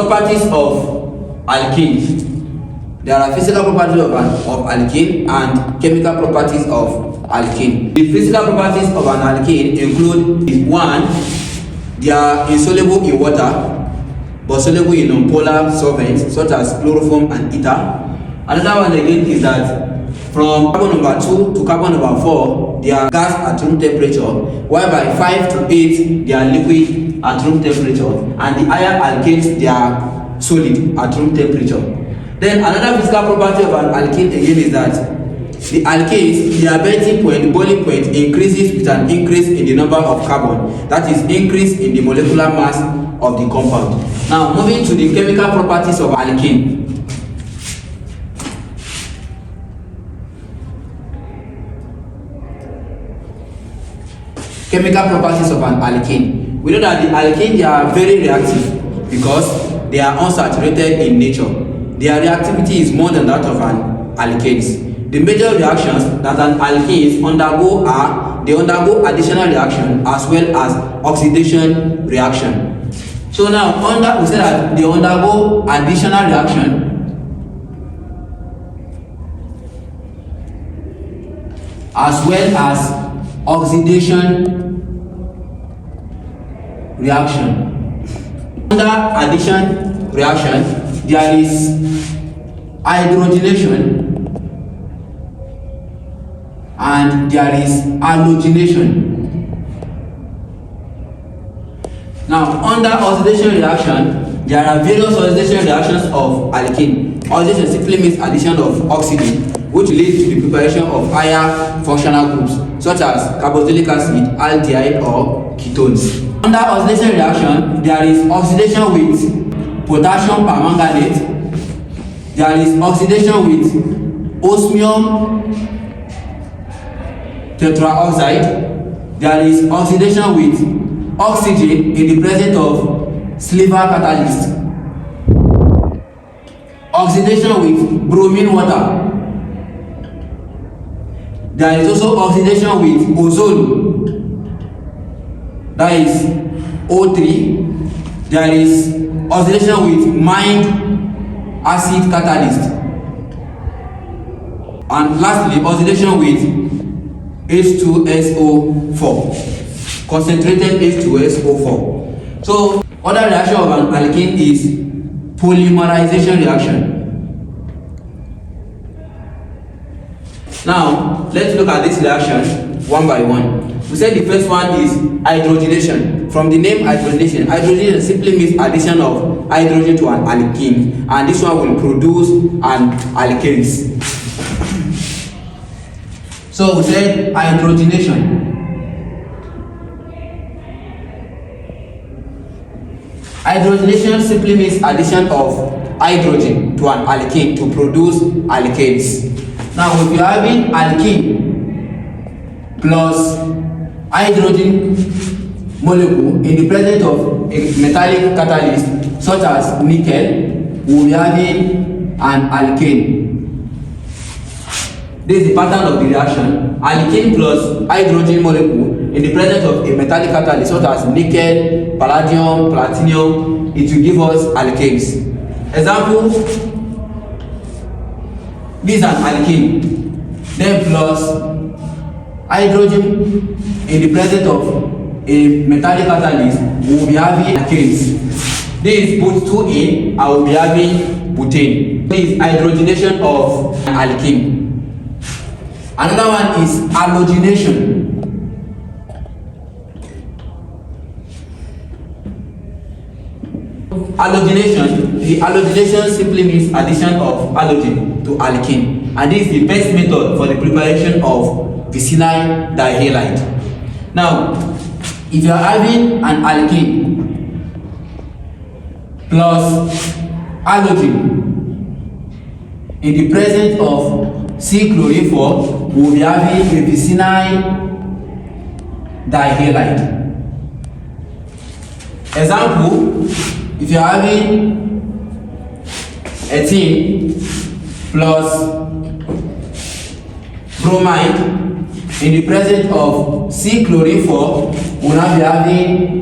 Properties of alkene. There are physical properties of alkene and chemical properties of alkene. The physical properties of an alkene include: 1. They are insoluble in water but soluble in nonpolar solvents such as chloroform and ether. Another one again is that from carbon number 2 to carbon number 4, they are gas at room temperature, while by 5 to 8, they are liquid at room temperature, and the higher alkanes, they are solid at room temperature. Then another physical property of an alkene again is that the alkanes, their melting point, boiling point, increases with an increase in the number of carbon, that is, increase in the molecular mass of the compound. Now, moving to the chemical properties of alkene. Chemical properties of an alkene. We know that the alkene, they are very reactive because they are unsaturated in nature. Their reactivity is more than that of an alkanes. The major reactions that an alkanes undergo are, they undergo additional reaction as well as oxidation reaction. So now, we say that they undergo additional reaction as well as oxidation reaction. Under addition reaction, there is hydrogenation and there is halogenation. Now, under oxidation reaction, there are various oxidation reactions of alkene. Oxidation simply means addition of oxygen, which leads to the preparation of higher functional groups such as carboxylic acid, aldehyde, or ketones. Under oxidation reaction, there is oxidation with potassium permanganate, there is oxidation with osmium tetraoxide, there is oxidation with oxygen in the presence of silver catalyst, oxidation with bromine water. There is also oxidation with ozone, that is O3. There is oxidation with mined acid catalyst. And lastly, oxidation with H2SO4, concentrated H2SO4. So, other reaction of an alkene is polymerization reaction. Now, let's look at this reaction one by one. We said the first one is hydrogenation. From the name hydrogenation, hydrogenation simply means addition of hydrogen to an alkene, and this one will produce an alkanes. So we said hydrogenation. Hydrogenation simply means addition of hydrogen to an alkene to produce alkanes. Now, if you are having alkene plus hydrogen molecule in the presence of a metallic catalyst such as nickel, we will be having an alkane. This is the pattern of the reaction. Alkene plus hydrogen molecule in the presence of a metallic catalyst such as nickel, palladium, platinum, it will give us alkanes. Example, this is an alkene, then plus hydrogen in the presence of a metallic catalyst, we will be having alkanes. This is put 2 in, I will be having butane. This is hydrogenation of an alkene. Another one is halogenation. Halogenation, the halogenation simply means addition of halogen to alkene, and this is the best method for the preparation of vicinal dihalide. Now, if you are having an alkene plus halogen in the presence of C-chlorine 4, we will be having a vicinal dihalide. Example, if you are having ethene plus bromide in the presence of C-chlorine 4, we will now be having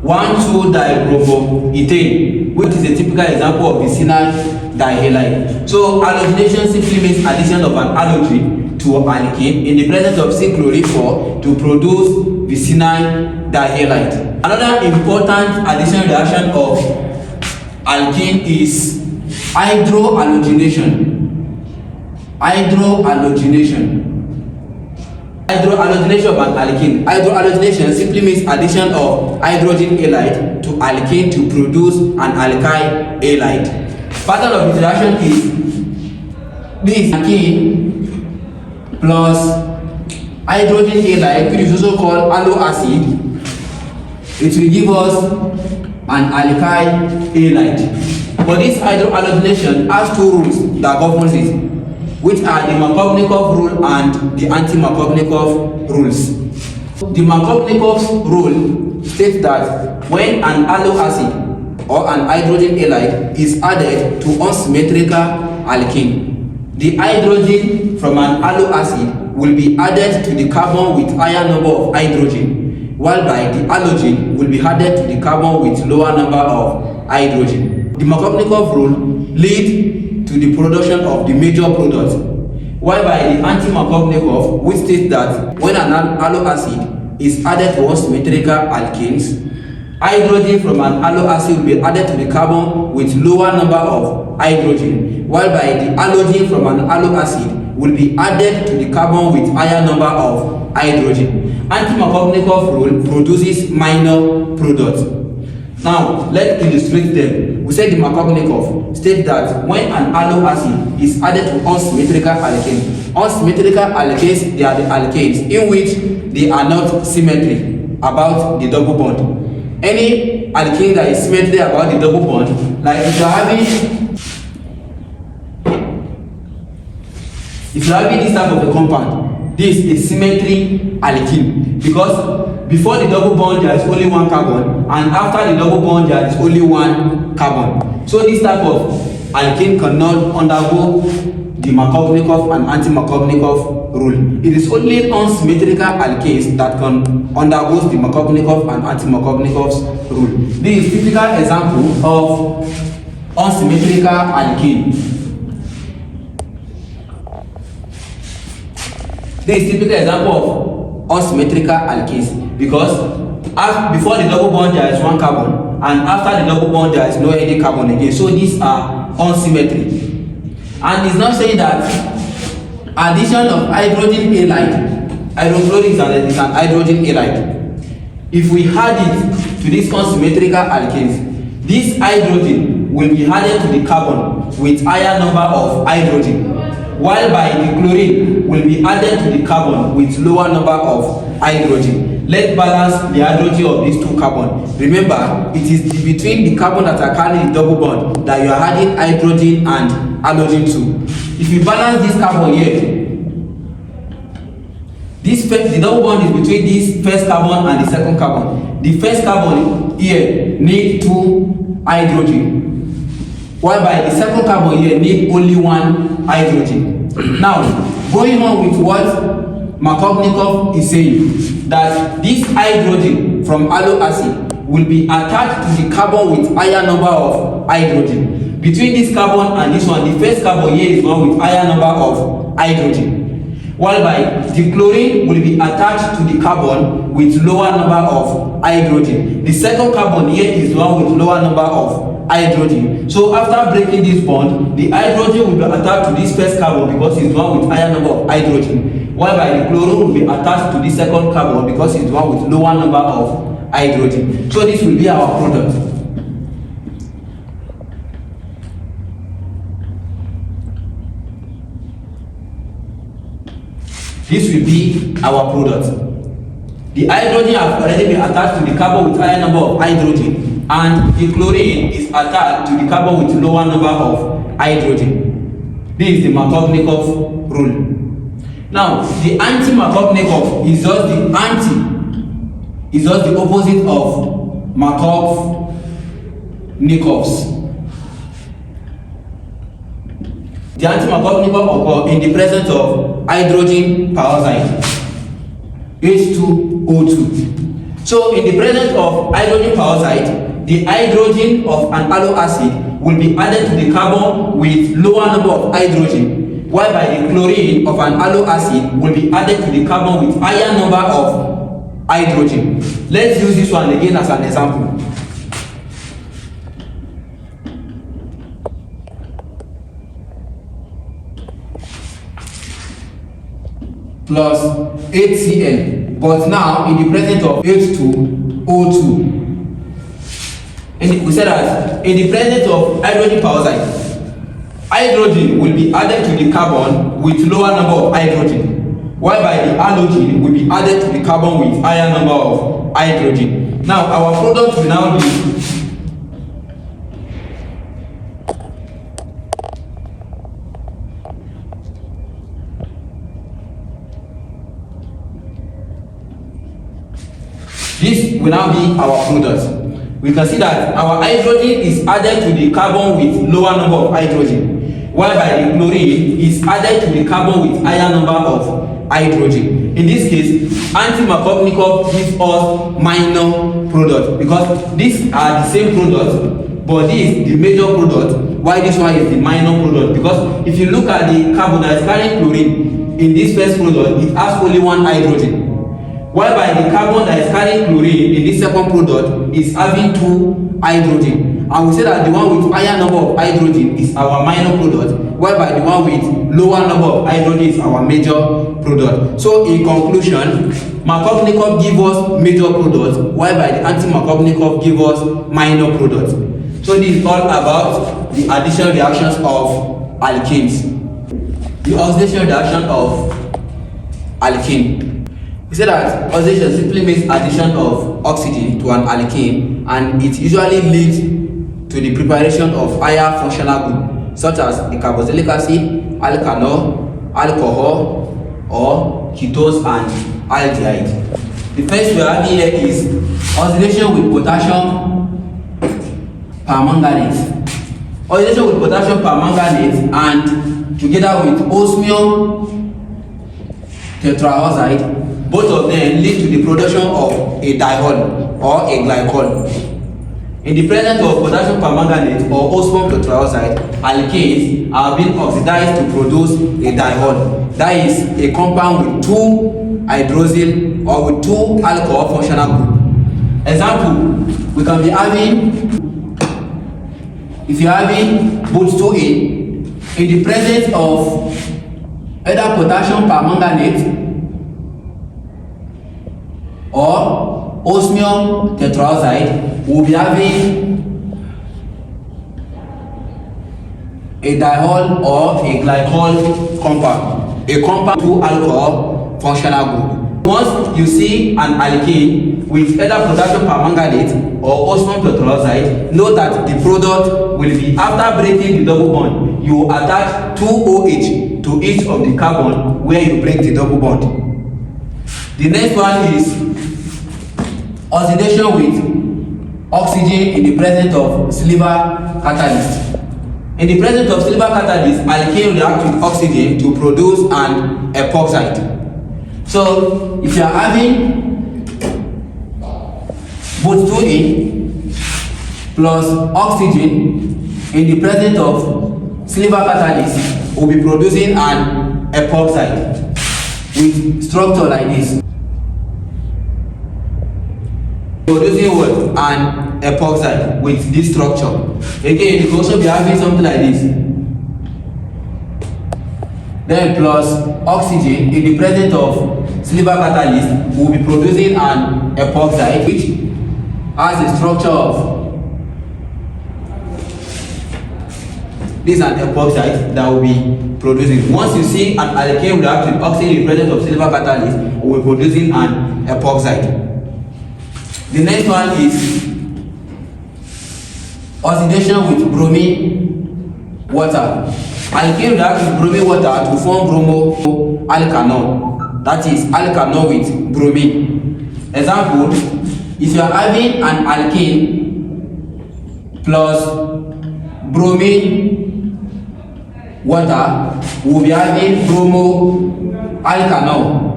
1,2-dibromboethane, which is a typical example of vicinal dihalide. So halogenation simply means addition of an halogen to alkane in the presence of C-chlorine-4 to produce vicinal dihalide. Another important addition reaction of alkene is hydrohalogenation. Hydrohalogenation of an alkene. Hydrohalogenation simply means addition of hydrogen halide to alkene to produce an alkyl halide. Pattern of this reaction is this alkene plus hydrogen halide, which is also called halo acid. It will give us an alkyl halide. But this hydrohalogenation has two rules that governs it, which are the Markovnikov rule and the anti-Markovnikov rules. The Markovnikov rule states that when an halo acid or an hydrogen halide is added to unsymmetrical alkene, the hydrogen from an halo acid will be added to the carbon with higher number of hydrogen, while by the halogen will be added to the carbon with lower number of hydrogen. The Markovnikov rule leads to the production of the major product, while by the anti-Markovnikov, which states that when an halo acid is added to unsymmetrical alkanes, hydrogen from an halo acid will be added to the carbon with lower number of hydrogen, while by the halogen from an halo acid will be added to the carbon with higher number of hydrogen. Anti-Markovnikov rule produces minor products. Now, let's illustrate them. We said the Markovnikov states that when an halo acid is added to unsymmetrical alkane, unsymmetrical alkanes, they are the alkanes in which they are not symmetry about the double bond. Any alkane that is symmetry about the double bond, like if you are having this type of a compound, this is symmetry alkene, because before the double bond there is only one carbon, and after the double bond there is only one carbon. So this type of alkene cannot undergo the Markovnikov and anti-Markovnikov rule. It is only unsymmetrical alkanes that can undergo the Markovnikov and anti-Markovnikov's rule. This is typical example of unsymmetrical alkene. This is typical example of unsymmetrical alkanes, because before the double bond there is one carbon, and after the double bond there is no any carbon again. So these are unsymmetry. And it's not saying that addition of hydrogen halide, hydrochloric is an hydrogen halide. If we add it to these unsymmetrical alkanes, this hydrogen will be added to the carbon with higher number of hydrogen, while by the chlorine will be added to the carbon with lower number of hydrogen. Let's balance the hydrogen of these two carbons. Remember, it is between the carbon that are carrying the double bond that you are adding hydrogen and halogen to. If you balance this carbon here, the double bond is between this first carbon and the second carbon. The first carbon here needs 2 hydrogen, while by the second carbon here need only 1 hydrogen. Now, going on with what Markovnikov is saying, that this hydrogen from halo acid will be attached to the carbon with higher number of hydrogen. Between this carbon and this one, the first carbon here is one with higher number of hydrogen, while by the chlorine will be attached to the carbon with lower number of hydrogen. The second carbon here is one with lower number of hydrogen. So after breaking this bond, the hydrogen will be attached to this first carbon because it's one with higher number of hydrogen, while by the chlorine will be attached to the second carbon because it's one with lower number of hydrogen. So this will be our product. This will be our product. The hydrogen has already been attached to the carbon with higher number of hydrogen, and the chlorine is attached to the carbon with lower number of hydrogen. This is the Markovnikov rule. Now, the anti-Markovnikov is just the opposite of Markovnikovs. The anti-Markovnikov occur in the presence of hydrogen peroxide, H2O2. So in the presence of hydrogen peroxide, the hydrogen of an allo acid will be added to the carbon with lower number of hydrogen, whereby the chlorine of an allo acid will be added to the carbon with higher number of hydrogen. Let's use this one again as an example. Plus 8Cl, but now in the presence of H2O2. We said that in the presence of hydrogen peroxide, hydrogen will be added to the carbon with lower number of hydrogen, whereby the halogen will be added to the carbon with higher number of hydrogen. Now our product will now be this will now be our product. We can see that our hydrogen is added to the carbon with lower number of hydrogen, whereby the chlorine is added to the carbon with higher number of hydrogen. In this case, anti-Markovnikov gives us minor product, because these are the same product, but this is the major product, while this one is the minor product. Because if you look at the carbon that is carrying chlorine in this first product, it has only one hydrogen, whereby the carbon that is carrying chlorine in this second product is having two hydrogen. And we say that the one with higher number of hydrogen is our minor product, whereby the one with lower number of hydrogen is our major product. So in conclusion, Markovnikov gives us major product, whereby the anti-Markovnikov gives us minor product. So this is all about the addition reactions of alkenes. The oxidation reaction of alkene. We say that oxidation simply means addition of oxygen to an alkene, and it usually leads to the preparation of higher functional groups such as the carboxylic acid, alkanol, alcohol, or ketose and aldehyde. The first we have here is oxidation with potassium permanganate. Oxidation with potassium permanganate and together with osmium tetraoxide, both of them lead to the production of a diol or a glycol. In the presence of potassium permanganate or osmium tetraoxide, alkanes are being oxidized to produce a diol. That is a compound with two hydroxyl or with two alcohol functional group. Example, we can be having, if you are having both 2A, in the presence of either potassium permanganate or osmium tetraoxide, will be having a diol or a glycol compound, a compound to alcohol functional group. Once you see an alkene with either potassium permanganate or osmium tetraoxide, know that the product will be, after breaking the double bond, you attach 2 OH to each of the carbon where you break the double bond. The next one is oxidation with oxygen in the presence of silver catalyst. In the presence of silver catalyst, alkane reacts with oxygen to produce an epoxide. So if you are having both 2A plus oxygen in the presence of silver catalyst, will be producing an epoxide with structure like this. Producing what? An epoxide with this structure. Again, you can also be having something like this. Then plus oxygen in the presence of silver catalyst will be producing an epoxide which has a structure of this is an epoxide that will be producing. Once you see an alkane react with oxygen in the presence of silver catalyst, will be producing an epoxide. The next one is oxidation with bromine water. Alkane reacts with bromine water to form bromo alkanol. That is alkanol with bromine. Example, if you are having an alkane plus bromine water, we will be having bromo alkanol.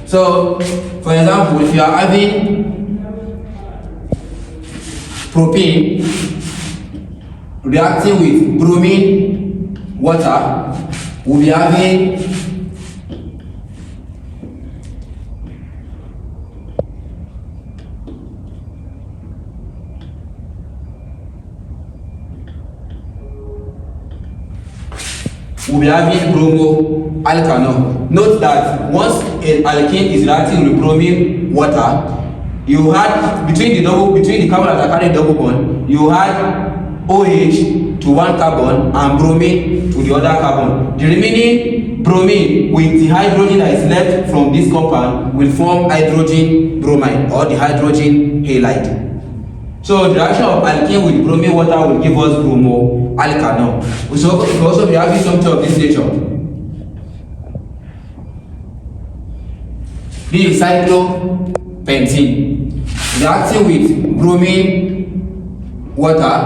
So, for example, if you are having propane reacting with bromine water, we'll be having bromo-alkanol. Note that once an alkene is reacting with bromine water, you had between the carbon that are carrying double bond, you had OH to one carbon and bromine to the other carbon. The remaining bromine with the hydrogen that is left from this compound will form hydrogen bromide or the hydrogen halide. So the reaction of alkene with bromine water will give us bromo-alkanol. We could also be having something of this nature. This is cyclopentene. Reacting with bromine water,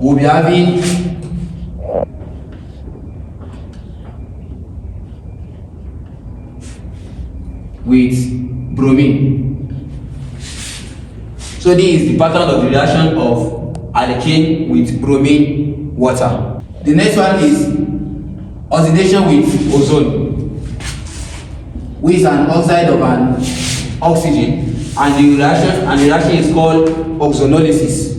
we'll be having with bromine. So this is the pattern of the reaction of alkene with bromine water. The next one is oxidation with ozone, which is an oxide of an oxygen, and the reaction is called ozonolysis.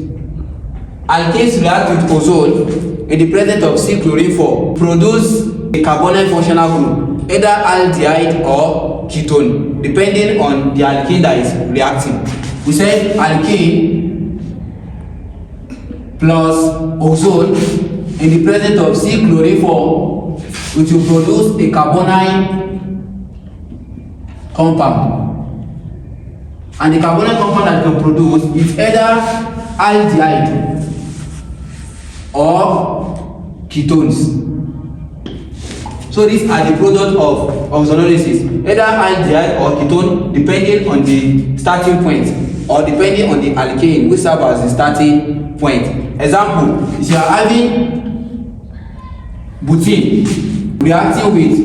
Alkanes react with ozone in the presence of C-chlorine-4, produce a carbonyl functional group, either aldehyde or ketone, depending on the alkene that is reacting. We said alkene plus ozone in the presence of C-chlorine-4, which will produce a carbonyl compound. And the carbonyl compound that can produce is either aldehyde or ketones. So these are the products of ozonolysis, either aldehyde or ketone, depending on the starting point or depending on the alkane which serves as the starting point. Example, if you are having butene reacting with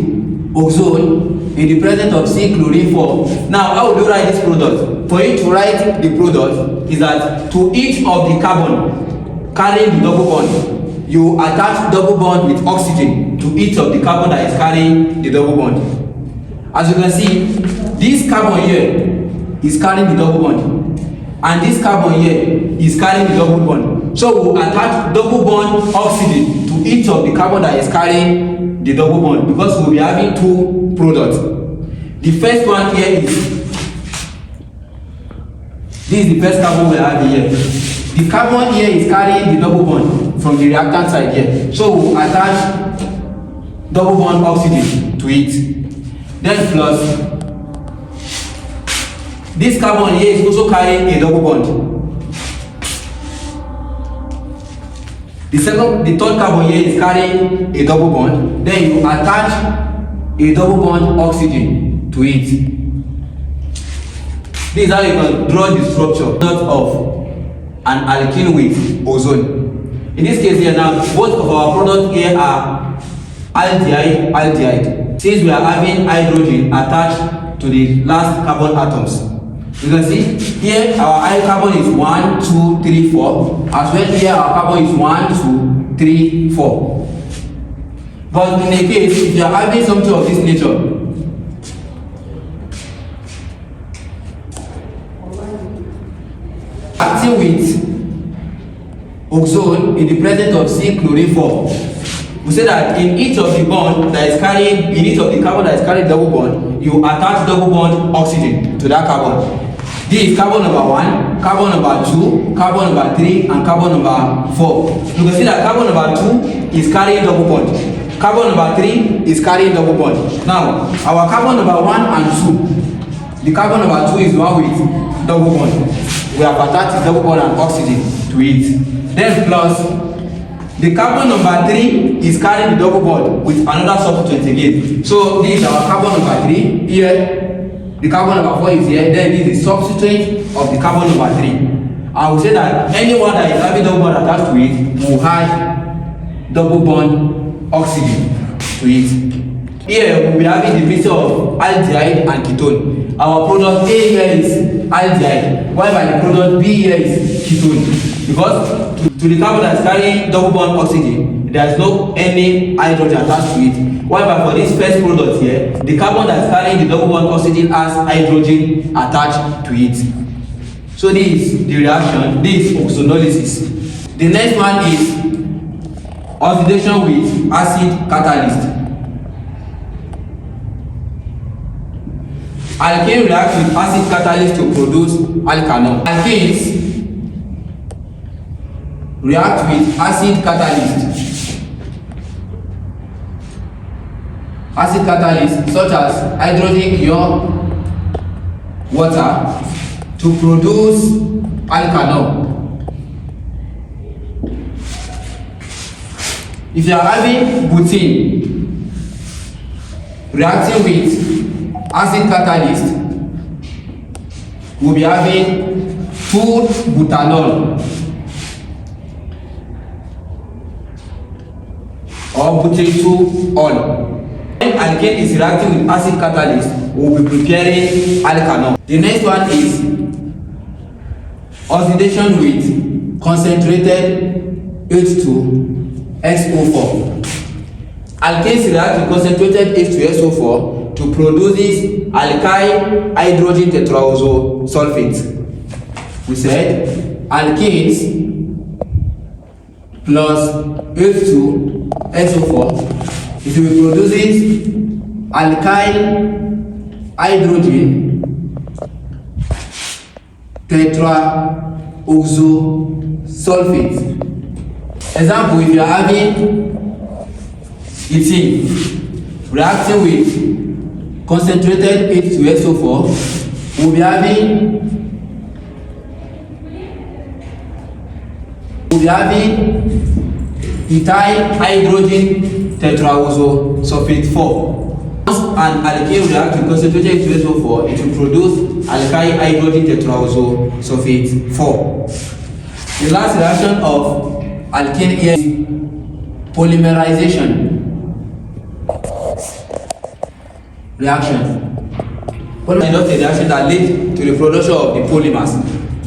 ozone in the presence of C-chlorine-4. Now, how will you write this product? For you to write the product is that to each of the carbon carrying the double bond, you attach double bond with oxygen to each of the carbon that is carrying the double bond. As you can see, this carbon here is carrying the double bond, and this carbon here is carrying the double bond. So we'll attach double bond oxygen to each of the carbon that is carrying the double bond, because we'll be having two products. The first one here is, this is the first carbon we have here. The carbon here is carrying the double bond from the reactant side here. So we'll attach double bond oxygen to it. Then plus, this carbon here is also carrying a double bond. The third carbon here is carrying a double bond. Then you attach a double bond oxygen to it. This is how you can draw the structure of an alkene with ozone. In this case here now, both of our products here are aldehyde. Since we are having hydrogen attached to the last carbon atoms. You can see here our carbon is 1, 2, 3, 4. As well here our carbon is 1, 2, 3, 4. But in a case, if you are having something of this nature, acting with ozone in the presence of C-chlorine-4, we say that in each of the bond that is carrying, in each of the carbon that is carrying double bond, you attach double bond oxygen to that carbon. This is carbon number 1, carbon number 2, carbon number 3, and carbon number 4. You can see that carbon number 2 is carrying double bond. Carbon number 3 is carrying double bond. Now, our carbon number 1 and 2, the carbon number 2 is the one with double bond. We have attached double bond and oxygen to it. Then plus, the carbon number 3 is carrying the double bond with another substituent again. So this is our carbon number 3 here. The carbon number 4 is here. Then this is the substituent of the carbon number 3. And we say that anyone that is having double bond attached to it will have double bond oxygen to it. Here we will be having the mixture of aldehyde and ketone. Our product A here is aldehyde, while the product B here is ketone. Because to the carbon that is carrying double bond oxygen, there is no any hydrogen attached to it. While for this first product here, the carbon that is carrying the double bond oxygen has hydrogen attached to it. So this is the reaction, this is oxonolysis. The next one is oxidation with acid catalyst. Alkane reacts with acid catalyst to produce alkanol. Alkanes react with acid catalyst. Acid catalyst such as hydrogen ion, water, to produce alkanol. If you are having butene reacting with acid catalyst, we'll be having 2-butanol or butane-2-ol. When alkane is reacting with acid catalyst, we'll be preparing alkanol. The next one is oxidation with concentrated H2SO4. Alkanes react with concentrated H2SO4 to produce this alkyl hydrogen tetraoxo sulfate. We said alkanes plus H2SO4, it will produce alkyl hydrogen tetraoxo sulfate. Example, if you are having ethene reacting with concentrated H2SO4, we'll be having ethyl hydrogen tetraoxo sulfate 4. Once an alkane reacts with concentrated H2SO4, it will produce alkyl hydrogen tetraoxo sulfate 4. The last reaction of alkane here is polymerization reaction. Polymerization is a reaction that leads to the production of the polymers.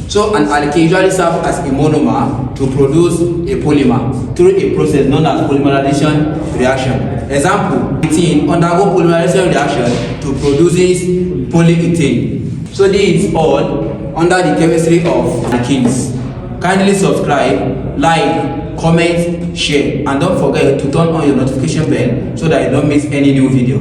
So an alkane usually serves as a monomer to produce a polymer through a process known as polymerization reaction. Example, ethene undergo polymerization reaction to produce polyethane. So this is all under the chemistry of alkenes. Kindly subscribe, like, comment, share, and don't forget to turn on your notification bell so that you don't miss any new video.